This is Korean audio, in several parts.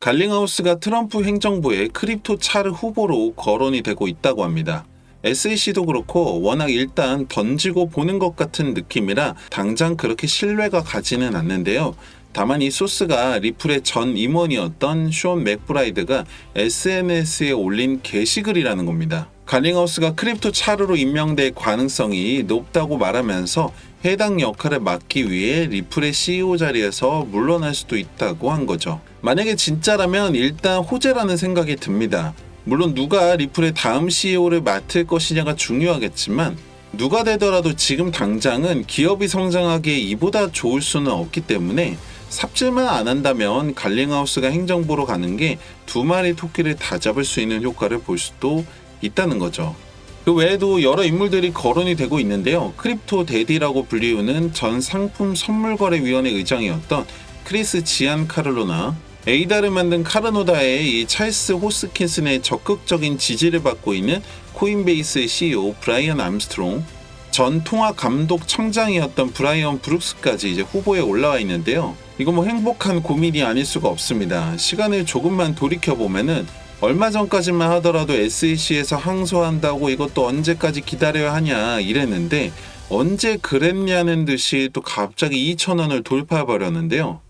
갈링하우스가 트럼프 행정부의 크립토 차르 후보로 거론이 되고 있다고 합니다. SEC도 그렇고 워낙 일단 던지고 보는 것 같은 느낌이라 당장 그렇게 신뢰가 가지는 않는데요. 다만 이 소스가 리플의 전 임원이었던 숀 맥브라이드가 SNS에 올린 게시글이라는 겁니다. 갈링하우스가 크립토 차르로 임명될 가능성이 높다고 말하면서 해당 역할을 맡기 위해 리플의 CEO 자리에서 물러날 수도 있다고 한 거죠. 만약에 진짜라면 일단 호재라는 생각이 듭니다. 물론 누가 리플의 다음 CEO를 맡을 것이냐가 중요하겠지만 누가 되더라도 지금 당장은 기업이 성장하기에 이보다 좋을 수는 없기 때문에 삽질만 안 한다면 갈링하우스가 행정부로 가는 게 두 마리 토끼를 다 잡을 수 있는 효과를 볼 수도 있다는 거죠. 그 외에도 여러 인물들이 거론이 되고 있는데요. 크립토 데디라고 불리우는 전 상품 선물거래위원회 의장이었던 크리스 지안카를로나 에이다를 만든 카르노다의 이 찰스 호스킨슨의 적극적인 지지를 받고 있는 코인베이스의 CEO 브라이언 암스트롱, 전 통화감독청장이었던 브라이언 브룩스까지 이제 후보에 올라와 있는데요. 이거 뭐 행복한 고민이 아닐 수가 없습니다. 시간을 조금만 돌이켜보면은 얼마 전까지만 하더라도 SEC에서 항소한다고 이것도 언제까지 기다려야 하냐 이랬는데 언제 그랬냐는 듯이 또 갑자기 2,000원을 돌파해버렸는데요.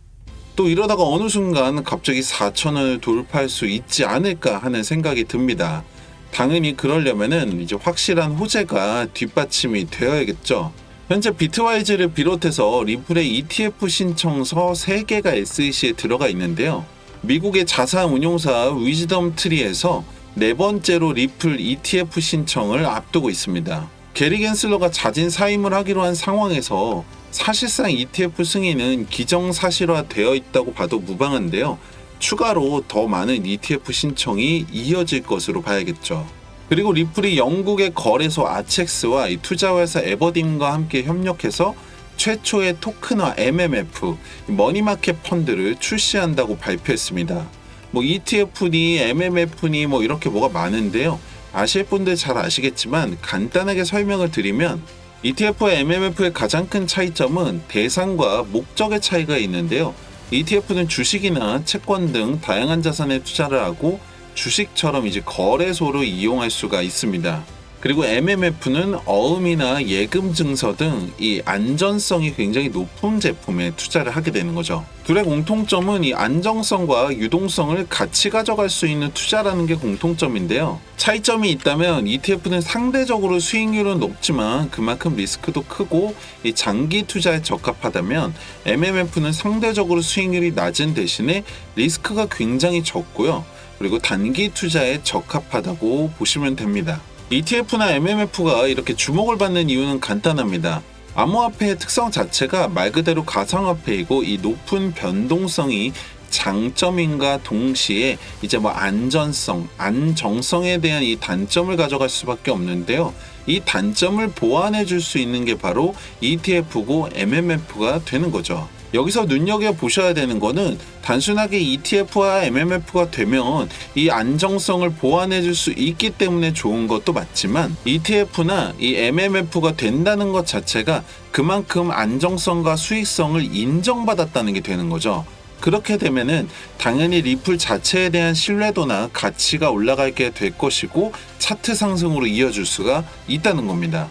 또 이러다가 어느 순간 갑자기 4,000원을 돌파할 수 있지 않을까 하는 생각이 듭니다. 당연히 그러려면은 이제 확실한 호재가 뒷받침이 되어야겠죠. 현재 비트와이즈를 비롯해서 리플의 ETF 신청서 3개가 SEC에 들어가 있는데요. 미국의 자산 운용사 위즈덤 트리에서 4번째로 리플 ETF 신청을 앞두고 있습니다. 게리 겐슬러가 자진 사임을 하기로 한 상황에서 사실상 ETF 승인은 기정사실화되어 있다고 봐도 무방한데요. 추가로 더 많은 ETF 신청이 이어질 것으로 봐야겠죠. 그리고 리플이 영국의 거래소 아첵스와 이 투자회사 에버딤과 함께 협력해서 최초의 토큰화 MMF, 머니마켓 펀드를 출시한다고 발표했습니다. 뭐 ETF니 MMF니 뭐 이렇게 뭐가 많은데요. 아실 분들 잘 아시겠지만 간단하게 설명을 드리면 ETF와 MMF의 가장 큰 차이점은 대상과 목적의 차이가 있는데요. ETF는 주식이나 채권 등 다양한 자산에 투자를 하고 주식처럼 이제 거래소로 이용할 수가 있습니다. 그리고 MMF는 어음이나 예금 증서 등 이 안전성이 굉장히 높은 제품에 투자를 하게 되는 거죠. 둘의 공통점은 이 안정성과 유동성을 같이 가져갈 수 있는 투자라는 게 공통점인데요. 차이점이 있다면 ETF는 상대적으로 수익률은 높지만 그만큼 리스크도 크고 이 장기 투자에 적합하다면 MMF는 상대적으로 수익률이 낮은 대신에 리스크가 굉장히 적고요. 그리고 단기 투자에 적합하다고 보시면 됩니다. ETF나 MMF가 이렇게 주목을 받는 이유는 간단합니다. 암호화폐의 특성 자체가 말 그대로 가상화폐이고 이 높은 변동성이 장점인가 동시에 이제 뭐 안전성, 안정성에 대한 이 단점을 가져갈 수밖에 없는데요. 이 단점을 보완해 줄 수 있는 게 바로 ETF고 MMF가 되는 거죠. 여기서 눈여겨보셔야 되는 거는 단순하게 ETF와 MMF가 되면 이 안정성을 보완해 줄 수 있기 때문에 좋은 것도 맞지만 ETF나 이 MMF가 된다는 것 자체가 그만큼 안정성과 수익성을 인정받았다는 게 되는 거죠. 그렇게 되면은 당연히 리플 자체에 대한 신뢰도나 가치가 올라가게 될 것이고 차트 상승으로 이어질 수가 있다는 겁니다.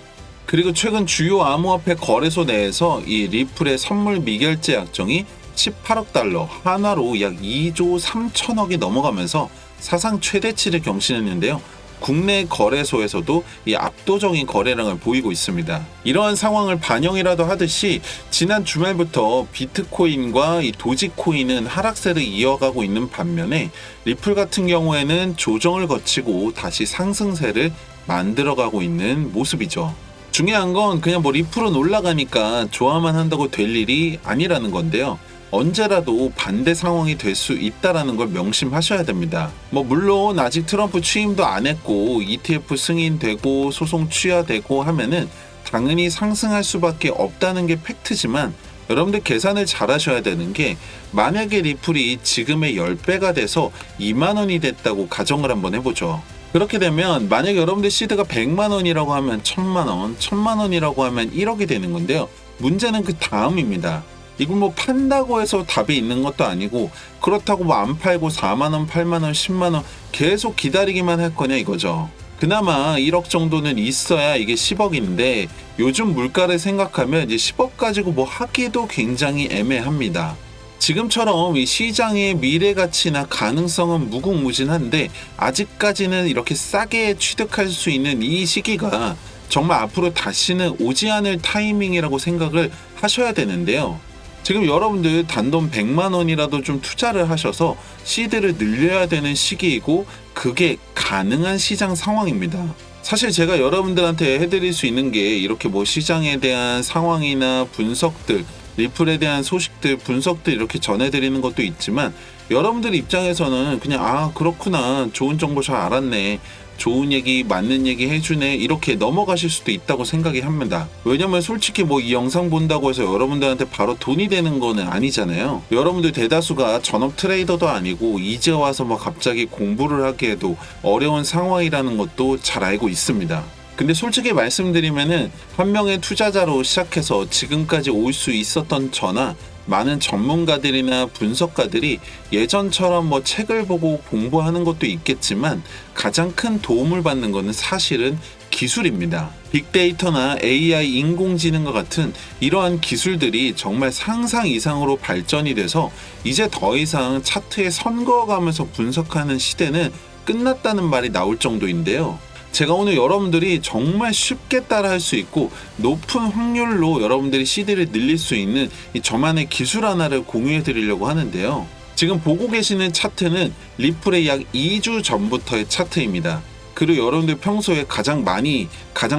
그리고 최근 주요 암호화폐 거래소 내에서 이 리플의 선물 미결제 약정이 18억 달러, 한화로 약 2조 3천억이 넘어가면서 사상 최대치를 경신했는데요. 국내 거래소에서도 이 압도적인 거래량을 보이고 있습니다. 이러한 상황을 반영이라도 하듯이 지난 주말부터 비트코인과 이 도지코인은 하락세를 이어가고 있는 반면에 리플 같은 경우에는 조정을 거치고 다시 상승세를 만들어가고 있는 모습이죠. 중요한 건 그냥 뭐 리플은 올라가니까 좋아만 한다고 될 일이 아니라는 건데요. 언제라도 반대 상황이 될 수 있다는 걸 명심하셔야 됩니다. 뭐 물론 아직 트럼프 취임도 안 했고 ETF 승인되고 소송 취하되고 하면은 당연히 상승할 수밖에 없다는 게 팩트지만 여러분들 계산을 잘 하셔야 되는 게 만약에 리플이 지금의 10배가 돼서 2만 원이 됐다고 가정을 한번 해보죠. 그렇게 되면 만약에 여러분들 시드가 100만 원이라고 하면 1000만 원, 1000만 원이라고 하면 1억이 되는 건데요. 문제는 그 다음입니다. 이걸 뭐 판다고 해서 답이 있는 것도 아니고 그렇다고 뭐 안 팔고 4만원, 8만원, 10만원 계속 기다리기만 할 거냐 이거죠. 그나마 1억 정도는 있어야 이게 10억인데 요즘 물가를 생각하면 이제 10억 가지고 뭐 하기도 굉장히 애매합니다. 지금처럼 이 시장의 미래 가치나 가능성은 무궁무진한데 아직까지는 이렇게 싸게 취득할 수 있는 이 시기가 정말 앞으로 다시는 오지 않을 타이밍이라고 생각을 하셔야 되는데요. 지금 여러분들 단돈 100만 원이라도 좀 투자를 하셔서 시드를 늘려야 되는 시기이고 그게 가능한 시장 상황입니다. 사실 제가 여러분들한테 해드릴 수 있는 게 이렇게 뭐 시장에 대한 상황이나 분석들, 리플에 대한 소식들, 분석들 이렇게 전해드리는 것도 있지만 여러분들 입장에서는 그냥 그렇구나, 좋은 정보 잘 알았네, 좋은 얘기, 맞는 얘기 해주네 이렇게 넘어가실 수도 있다고 생각이 합니다. 왜냐면 솔직히 뭐 이 영상 본다고 해서 여러분들한테 바로 돈이 되는 거는 아니잖아요. 여러분들 대다수가 전업 트레이더도 아니고 이제 와서 뭐 갑자기 공부를 하기에도 어려운 상황이라는 것도 잘 알고 있습니다. 근데 솔직히 말씀드리면은 한 명의 투자자로 시작해서 지금까지 올 수 있었던 저나 많은 전문가들이나 분석가들이 예전처럼 뭐 책을 보고 공부하는 것도 있겠지만 가장 큰 도움을 받는 것은 사실은 기술입니다. 빅데이터나 AI, 인공지능과 같은 이러한 기술들이 정말 상상 이상으로 발전이 돼서 이제 더 이상 차트에 선 그어가면서 분석하는 시대는 끝났다는 말이 나올 정도인데요. 제가 오늘 여러분들이 정말 쉽게 따라할 수 있고 높은 확률로 여러분들이 시드를 늘릴 수 있는 이 저만의 기술 하나를 공유해 드리려고 하는데요. 지금 보고 계시는 차트는 리플의 약 2주 전부터의 차트입니다. 그리고 여러분들 평소에 가장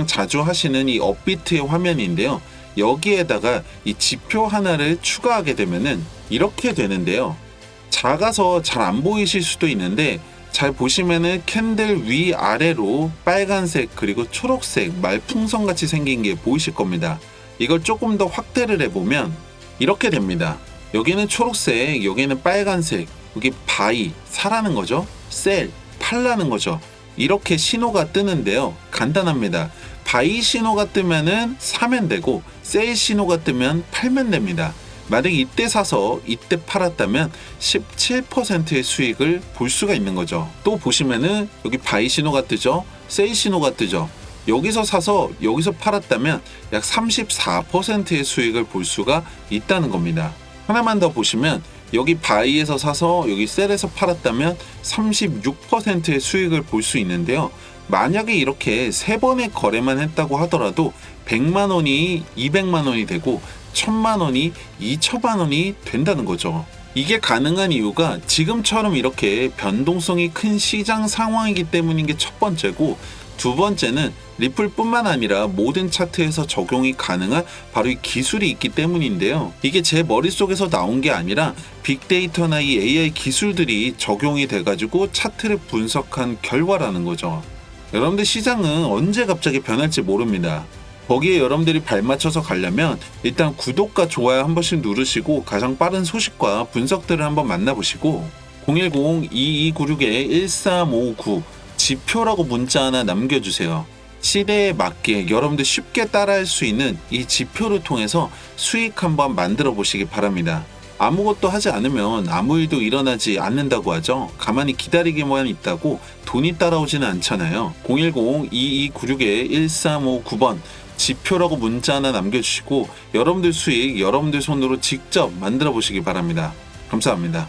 자주 하시는 이 업비트의 화면인데요. 여기에다가 이 지표 하나를 추가하게 되면은 이렇게 되는데요. 작아서 잘 안 보이실 수도 있는데 잘 보시면은 캔들 위 아래로 빨간색 그리고 초록색 말풍선 같이 생긴 게 보이실 겁니다. 이걸 조금 더 확대를 해보면 이렇게 됩니다. 여기는 초록색, 여기는 빨간색, 여기 바이, 사라는 거죠. 셀, 팔라는 거죠. 이렇게 신호가 뜨는데요. 간단합니다. 바이 신호가 뜨면은 사면 되고 셀 신호가 뜨면 팔면 됩니다. 만약 이때 사서 이때 팔았다면 17%의 수익을 볼 수가 있는 거죠. 또 보시면은 여기 바이 신호가 뜨죠. 셀 신호가 뜨죠. 여기서 사서 여기서 팔았다면 약 34%의 수익을 볼 수가 있다는 겁니다. 하나만 더 보시면 여기 바이에서 사서 여기 셀에서 팔았다면 36%의 수익을 볼 수 있는데요. 만약에 이렇게 3번의 거래만 했다고 하더라도 100만 원이 200만 원이 되고 1000만 원이 2천만 원이 된다는 거죠. 이게 가능한 이유가 지금처럼 이렇게 변동성이 큰 시장 상황이기 때문인 게 첫 번째고, 두 번째는 리플뿐만 아니라 모든 차트에서 적용이 가능한 바로 이 기술이 있기 때문인데요. 이게 제 머릿속에서 나온 게 아니라 빅데이터나 이 AI 기술들이 적용이 돼가지고 차트를 분석한 결과라는 거죠. 여러분들 시장은 언제 갑자기 변할지 모릅니다. 거기에 여러분들이 발맞춰서 가려면 일단 구독과 좋아요 한 번씩 누르시고 가장 빠른 소식과 분석들을 한번 만나보시고 010-2296-1359 지표라고 문자 하나 남겨주세요. 시대에 맞게 여러분들 쉽게 따라할 수 있는 이 지표를 통해서 수익 한번 만들어 보시기 바랍니다. 아무것도 하지 않으면 아무 일도 일어나지 않는다고 하죠. 가만히 기다리기만 있다고 돈이 따라오지는 않잖아요. 010-2296-1359번 지표라고 문자 하나 남겨주시고 여러분들 수익 여러분들 손으로 직접 만들어 보시기 바랍니다. 감사합니다.